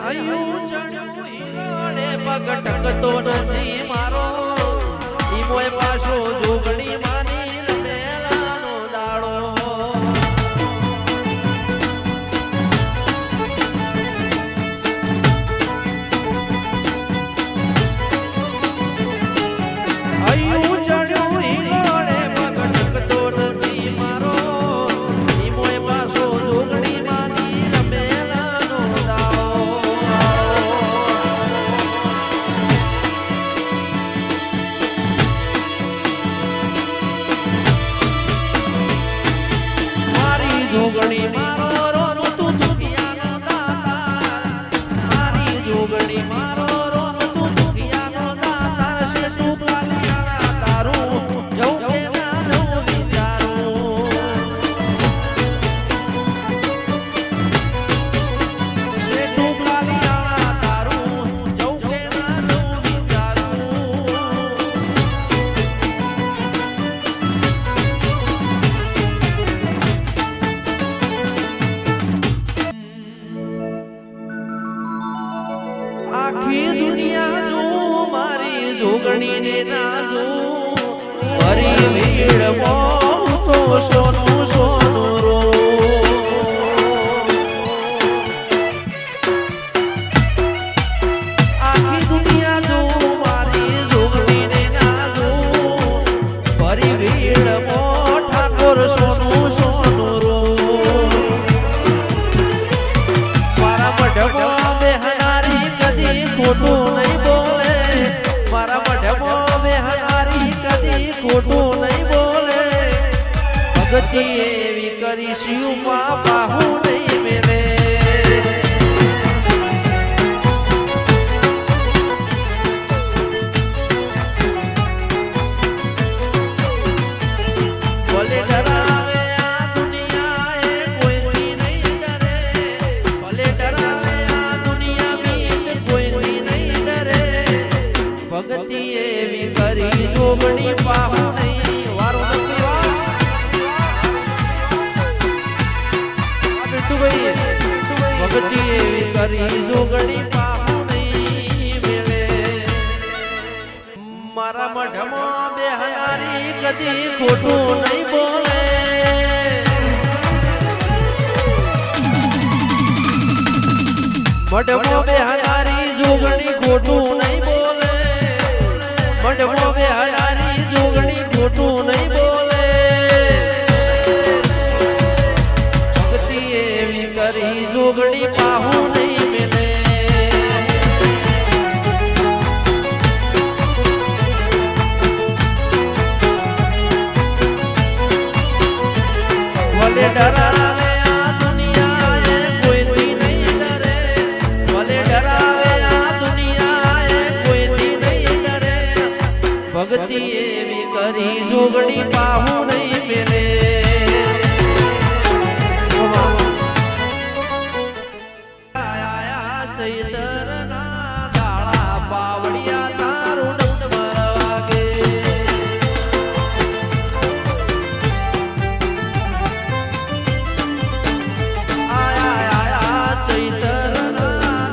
હૈયું ચડ્યું હિલોડે પગ ટકતો નથી મારો ઈમોય પાછો જોગણી માની રમેલાનો દાડો હૈયું ચડ્યું હિલોડે પગ ટકતો નથી મારો ઈમોય પાછો જોગણી માની રમેલાનો દાડો જોગણી મારો રોનો તું દુખિયાનો દાતાર મારી જોગણી મારો રોનો તું દુખિયાનો દાતાર શેષુ કાલિયાણા તારું જવું કે ના જવું વિચારું શેષુ કાલિયાણા તારું જવું કે ના જવું વિચારું આખી દુનિયા જો મારી જોગણી ને ના જો મારી ભીડ તો સોનું સોનું રો આખી દુનિયા જો મારી જોગણી ને ના જો મારી ભીડ ઠાકોર સોનું સોનું રો મારા મઢમાં બેહનારી ખોટું નહીં બોલે મારા મઢમાં બેહનારી કદી ખોટું નહીં બોલે ભક્તિ એવી કરી શિવમાં બાહુ નહીં મેલે ભલે ડરાવે આ દુનિયા એ કોઈથી નહીં ડરે ભલે ડરાવે આ દુનિયા બીત કોઈથી નહીં ડરે ભક્તિ એવી કરી જોગણી પાહુ નહીં વારો નથી વા બેટુભાઈ ભક્તિ એવી કરી જોગણી પાહુ નહીં મેલે મારા મઢમાં બેહનારી કદી ખોટું નહીં બોલે મઢમાં બેહનારી જોગણી ખોટું નહીં બોલે મઢમાં બેહનારી જોગણી ખોટું નહીં બોલે ભક્તિ એવી કરી જોગણી પાહુ નહીં મેલે ભલે ડરાવે આ દુનિયા એ કોઈથી નહીં ડરે ભલે ડરાવે આ દુનિયા એ કોઈથી નહીં ડરે ભક્તિ એવી કરી જોગણી પાહુ નહીં મેલે આયા ચૈતરના દાળા પાવડિયા તારું ડમર વાગે આયા ચૈતરના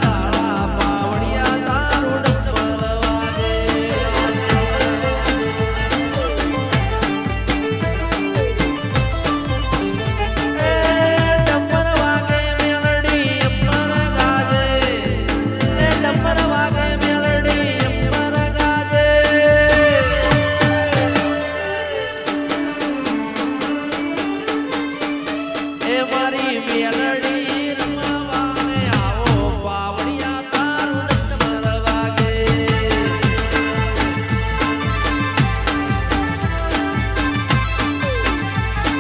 દાળા પાવડિયા તારું ડમર વાગે ડમર વાગે મેલડી અમર ગાજે ડમર વાગે મેલડી અમર ગાજે એ મારી મેલડી રમવાને આવો પાવડિયા તારું ડમર વાગે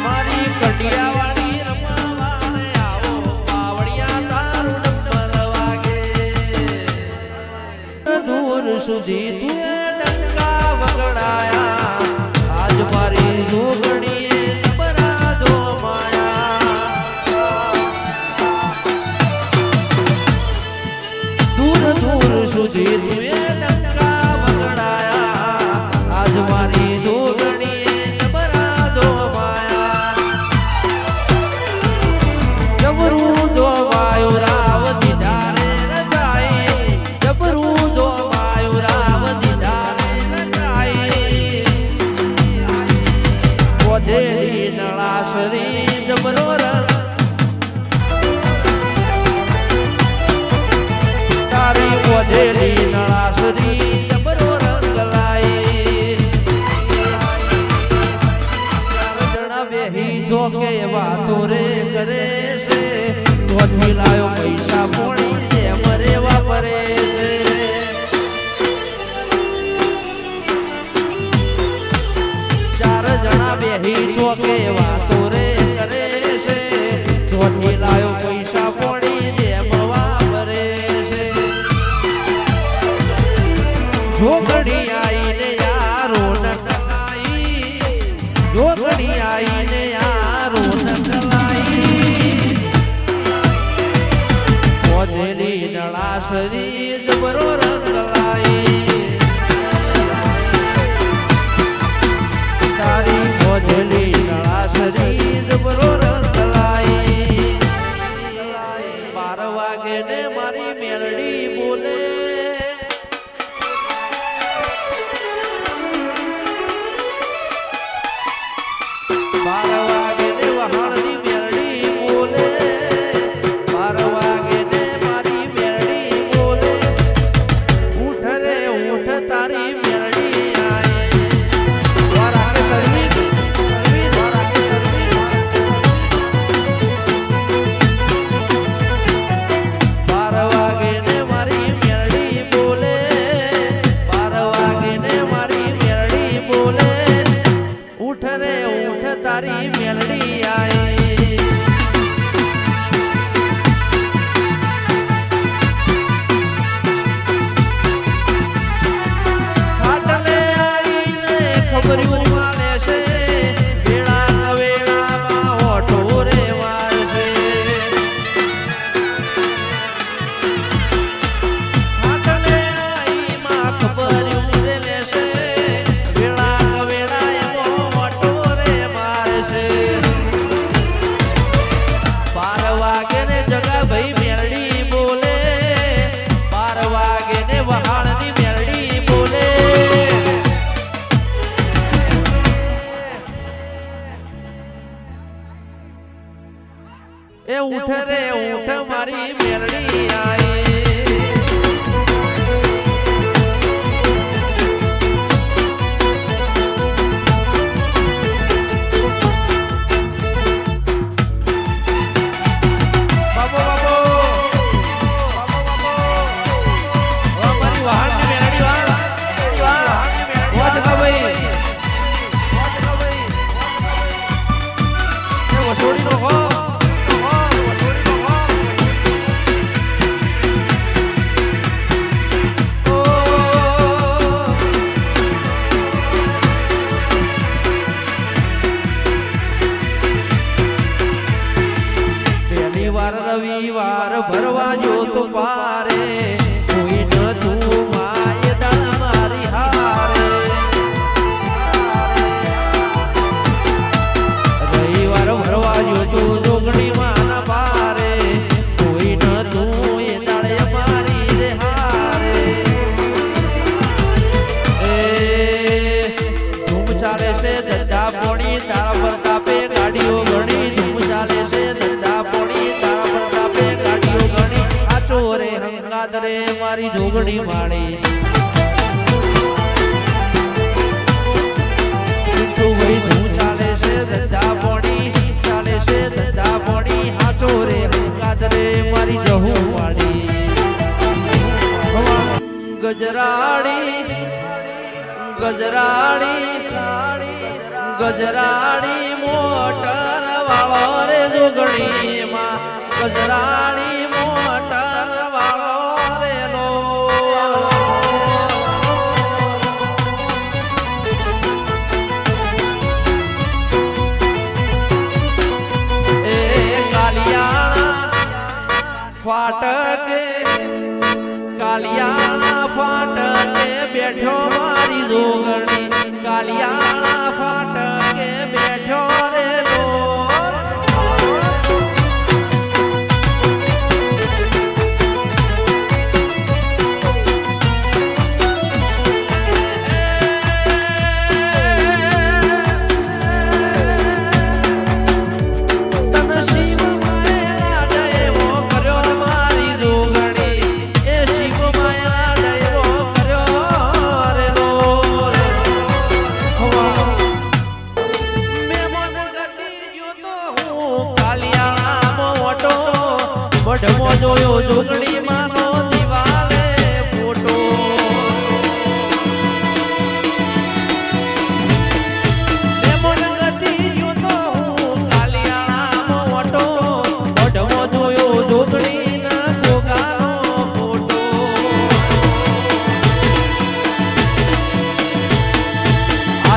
મારી કડિયાવાળી રમવાને આવો પાવડિયા તારું ડમર વાગે દૂર સુધી તુએ ડંકા વગડાયા આજ મારી જોગણીએ જબરા જો માયા દૂર દૂર સુધી તુએ ડંકા વગડાયા આજ મારી જોગણીએ જબરા જો માયા જબરું જો વાયો રાવ દીધા રે રજા વધેલી નળાસરી જબરો રંગ લાઈ બેહી જો કે વાતો રે કરે છે ચોથી લાયો પૈસા પોણી જેમ રે વાપરે છે ચાર જણા બેહી જો કે વાતો રે કરે છે ચોથી લાયો પૈસા પોણી જેમ વાપરે છે જો ઘડી આઈને યારો નકલાઈ જો ઘડી આઈને યારો નકલાઈ વધેલી નળાસરી જબરો રંગ લાઈ તારી વધેલી નળાસરી જબરો રંગ લાઈ 12 વાગે ને મારી મેલડી બોલે 12 વાગે ને વહાણની મેલડી બોલે 12 વાગે ને મારી મેલડી બોલે ઉઠ રે ઉઠ તારી મેલડી આય દ્વારા કે સર્વિસ દ્વારા કે સર્વિસ 12 વાગે ને મારી મેલડી બોલે 12 વાગે ને મારી મેલડી બોલે ઉઠ રે ઉઠ તારી મેલડી આઈ ખાટલે આઈને ખબર્યું માલે છે વેળા વેળામાં ઓઠો રે વારશે ખાટલે આઈમાં ખબર્યું રે લેશે વેળા વેળામાં ઓઠો રે મારશે 12 વાગે ને જગા ભાઈ મેલડી બોલે 12 વાગે ને વહાણની મેલડી બોલે એ ઉઠ રે ઉઠ મારી મેલડી આઈ બાબો બાબો મારી વહાણની મેલડી વાહ જગા ભાઈ એ વસોડી નો હો રવિવાર ભરવા જો તો પારે કોઈ ન તું માય દળ મારી હારે રવિવાર ભરવા જો તો જોગણી માના પારે કોઈ ન તું એ દળ મારી રે હારે એ ધૂમ ચાલે છે ધંધા પોણી તારા પ્રતાપે ગાડીઓ ઘણી ધૂમ ચાલે છે ધંધા પોણી તારા પ્રતાપે ગાડીઓ ઘણી આ ચોરે હંગાત રે મારી જોગણી માણી તું ભાઈ ધૂમ ચાલે છે ધંધા પોણી ચાલે છે ધંધા પોણી આ ચોરે હંગાત રે મારી જહુ માણી ગજરાડી ગજરાડી ગજરાડી મોટર વાળો રે જોગણી માં ગજરાડી મોટર વાળો રે લો એ કાલિયાણા ફાટકે કાલિયાણા ફાટકે બેઠો મારી જોગણી કાલિયાણા ફાટકે બેઠો રે લો શિવ માયા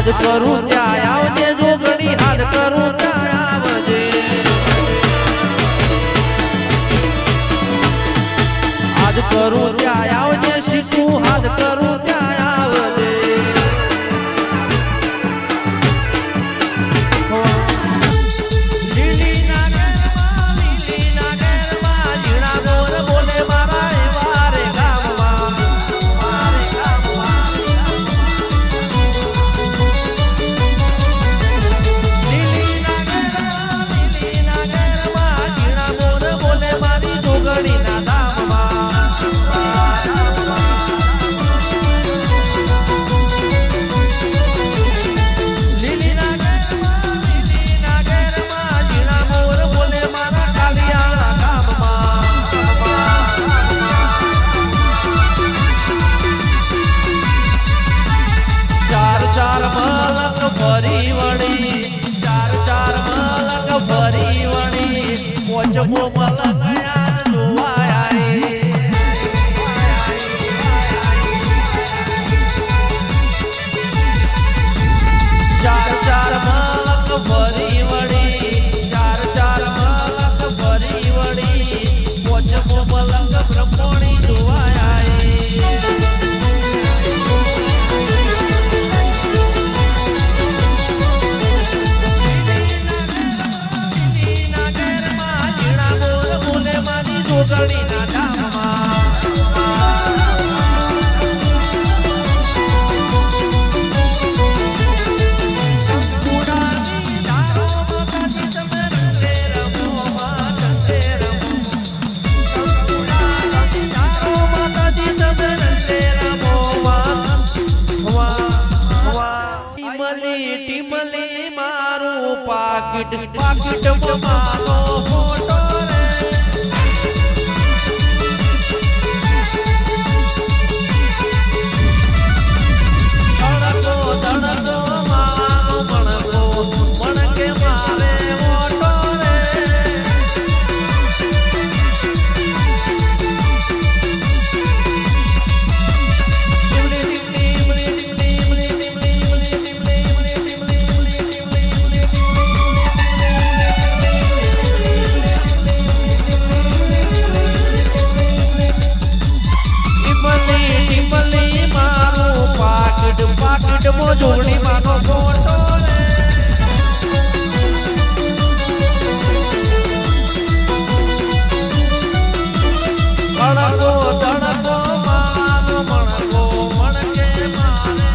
હાથ કરું ત્યાં આવજે જોગણી હાથ કરું ત્યાં આવજે હાથ કરું ત્યાં આવજે શીખું હાથ કરું ત્યાં આવજે લીલી નાગરમાં ઝીણા મોર બોલે મારા એવા રે ગામમાં ચાર મલક ફરી વળી ચાર મલક ફરી વળી પોચમો મલક ચાર મલક ફરી વળી ચાર મલક ફરી વળી પોચમો મલક બ્રહ્મણી જોવાય જોગણીના ધામમાં કંકુડાની ધારોમાં તમે રંગે રમો ચંદે રમો કંકુડાની ધારોમાં તમે રંગે રમો ટીમલી મારું પાકીટ મારો ફોટો જોગણી માનો ફોટો અડકો તડકો માનો મણકો મણકે મારે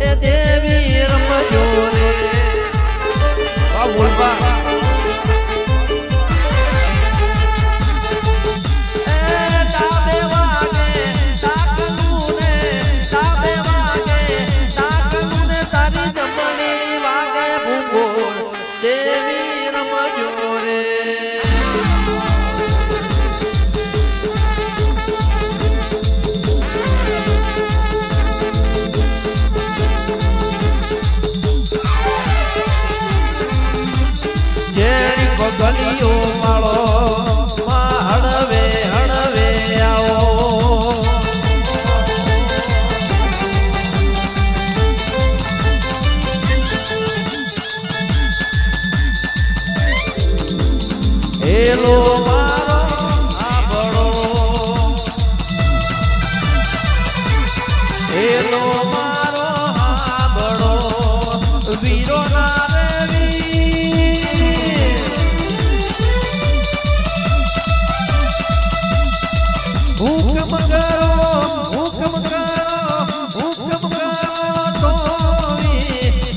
એ દેવી રમજો રે બોલવા ગલીઓ માળો હળવે હળવે આવો હેલો મારો આંબળો હેલો મારો આંબળો વીરો ના હુકમ કરો તો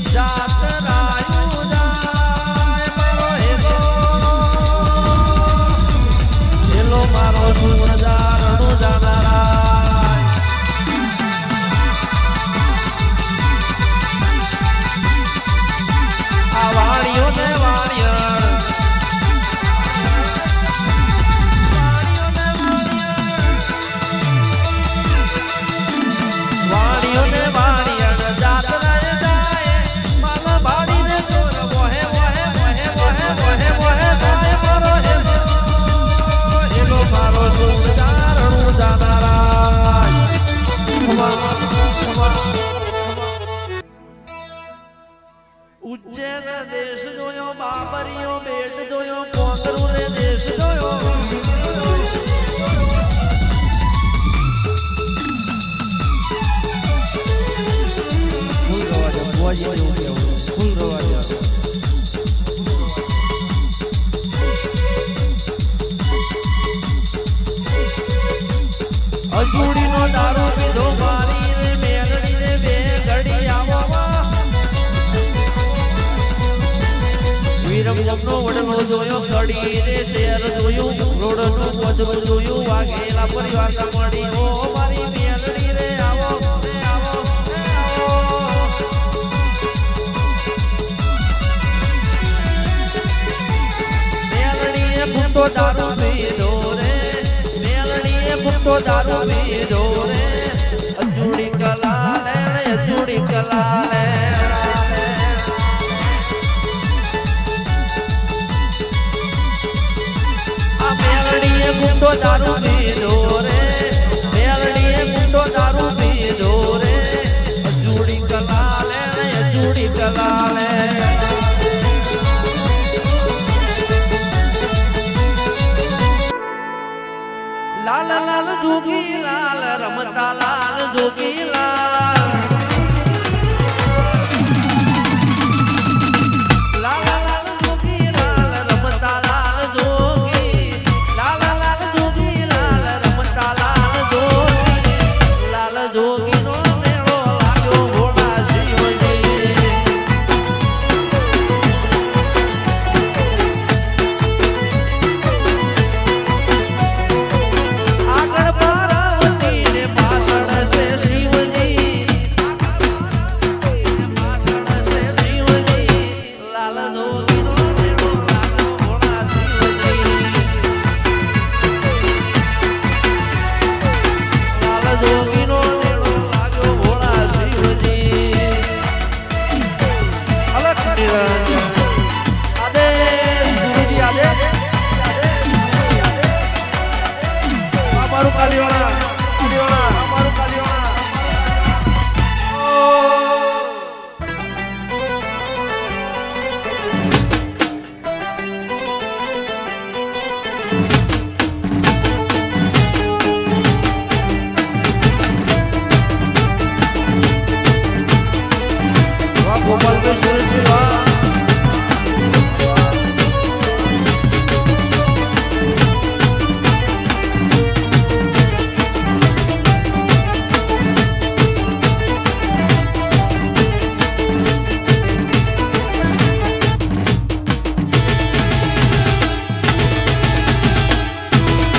જાત રાયું જાય મારો હેલો મારો સુરદારણું જાનારા આવા ઉજ્જૈન દેશ જોયો, બાબરીઓ બેટ જોયો, કોંગરુ રે દેશ જોયો. ફૂલ રવા દો બુઆજી જેવું કેવું ફૂલ રવા દો. અજુડીનો દારૂ પીધો મારી રે મેલડી રે બે ઘડી આવવા. વિરમનો વડલો જોયો, ઘડી રે શેર જોયું, રોડનું વધુ જોયું, વાઘેલા પરિવાર મળી. ઓ મારી મેલડી રે આવો રે આવો રે આવો. મેલડીએ ગુંડો દારૂ પીધો રે, મેલડીએ ગુંડો દારૂ પીધો રે. અજુડી કલા લે, અજુડી કલા લે. મેલડીએ ગુંડો દારૂ પીધો રે, મેલડીએ ગુંડો દારૂ પીધો રે. અજુડી કલા લે, અજુડી કલા લે. લાલ લાલ જોગી લાલ રમતા લાલ જોગી લાલ. લાલ લાલ જોગી લાલ રમતા લાલ જોગી. લાલ લાલ જોગી લાલ રમતા લાલ જોગી. લાલ જોગીનો મેળો લાગ્યો ભોળા શિવજી. આગળ પાર્વતી ને પાછળ છે શિવજી. પાછળ છે શિવજી. લાલ જોગીનો મેળો લાગ્યો ભોળા શિવજી. લાલ જોગીનો મેળો લાગ્યો ભોળા શિવજી. અલગ નિરંજન આદેશ ગુરુજી આદેશ. અમારું કાલીવાળા, અમારું કાલીવાળા. વાહ ગોપાલભાઈ સુરેશભાઈ વાહ.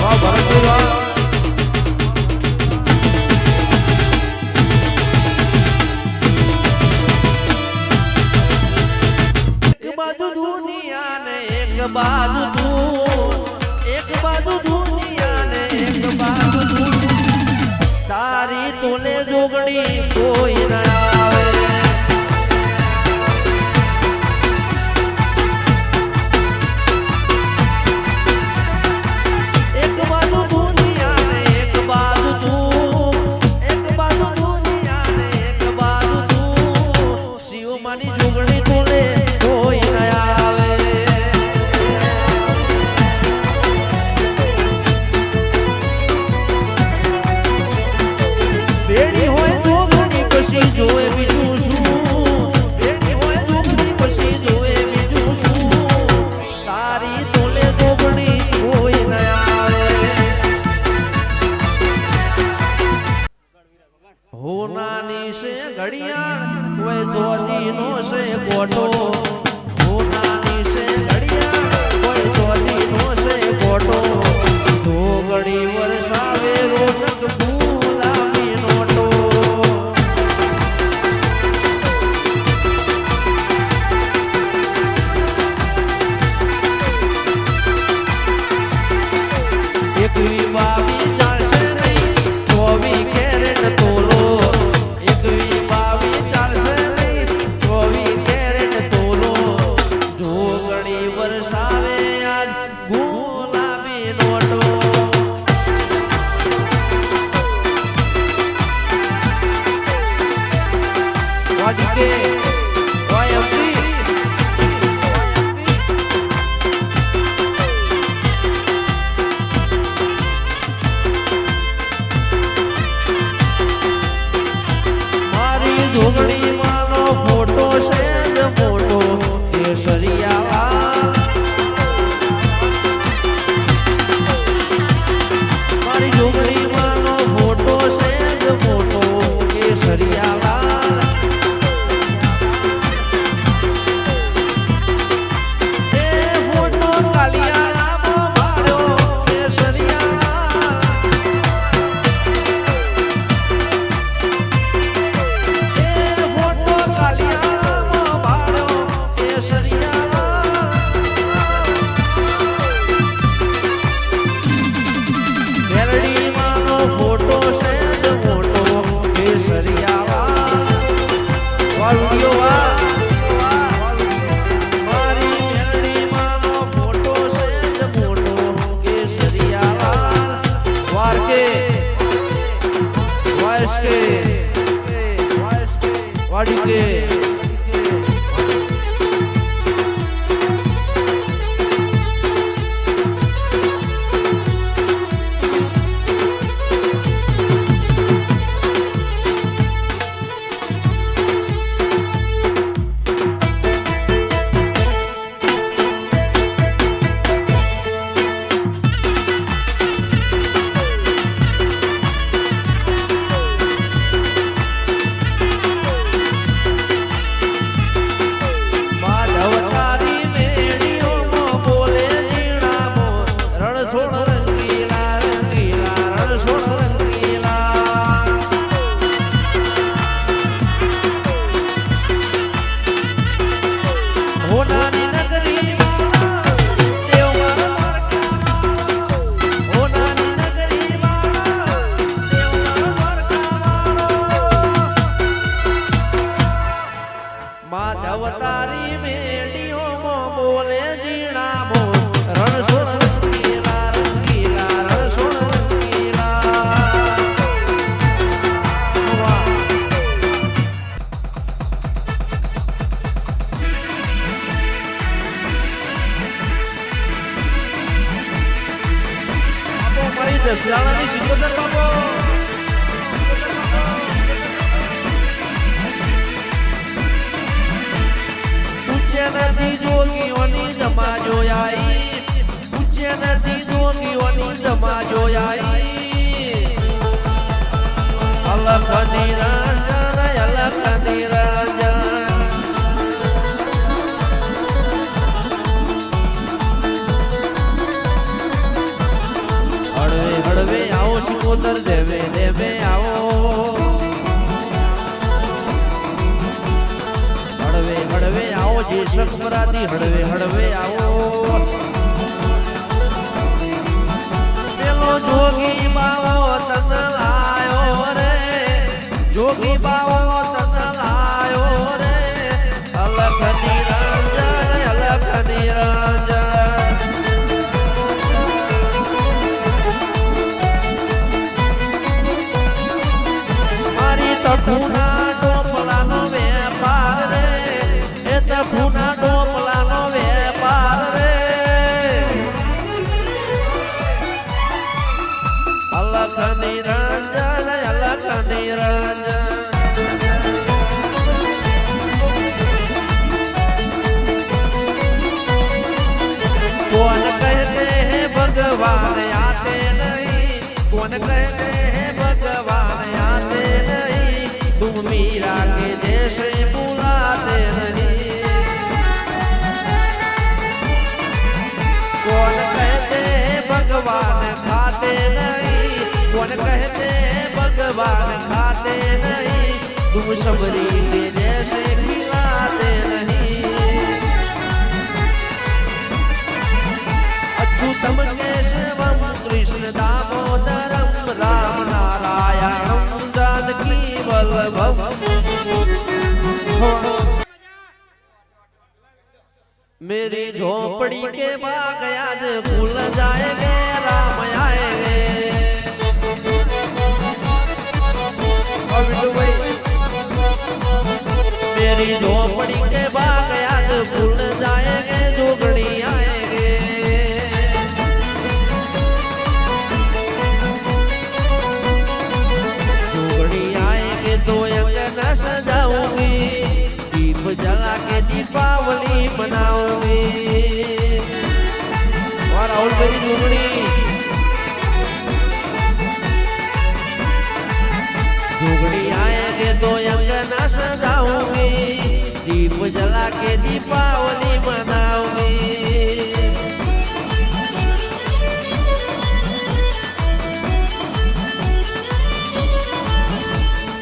વાહ ભરતભાઈ વાહ. એક બાજુ દુનિયા ને એક બાજુ તું, એક બાજુ દુનિયા ને એક બાજુ તું. તારી તોલે જોગણી કોઈ ના આવે. એક બાજુ દુનિયા ને એક બાજુ તું, એક બાજુ દુનિયા ને એક બાજુ તું. શિવ માની જોગણી તોલે કોઈ ના આવે. દસલાણાની સિકોતર બાપો ઉજ્જૈનથી જોગીઓની જમા જોયાઈ ઉજ્જૈનથી જોગીઓની જમા જોયાઈ અલખ નિરંજન અલખ નિરંજન હળવે હળવે આવો સિકોતર દેવે દેવે આવો હળવે હળવે આવો જે શકમરાથી હળવે હળવે આવો પેલો જોગી બાવો તન લાયો રે જોગી બાવો તન લાયો રે અલખ નિરંજન અલખ નિરંજન તફુના ડોપલાનો વેપાર રે એ તફુના ડોપલાનો વેપાર રે અલખ નિરંજન અલખ નિરંજન કોણ કહેતે હે ભગવાન આતે નહીં કોણ કહેતે હે ભગવાન આતે નહીં तुम मीरा के जैसे बुलाते नहीं कौन कहते भगवान खाते नहीं कौन कहते भगवान खाते नहीं तुम सबरी के जैसे खिलाते नहीं अच्युतम केशवम कृष्ण दामोदरम राम नारायणम जानकी वल्लभम मेरी झोपड़ी के बाग आज खुल जाएंगे राम आएंगे मेरी झोपड़ी के बाग आज खुल जाएंगे जोगड़ी आएंगे तो अंगना सजाऊंगी दीप जला के दीपावली मनाऊंगी और राहुल मेरी झुगड़ी झुगड़ी आएंगे तो अंगना सजाऊंगी दीप जला के दीपावली मनाऊंगी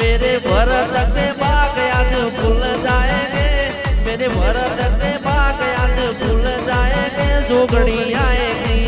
मेरे भरत के बाग आज फूल जाएंगे मेरे भरत के बाग आज फूल जाएंगे जोगड़ी आएगी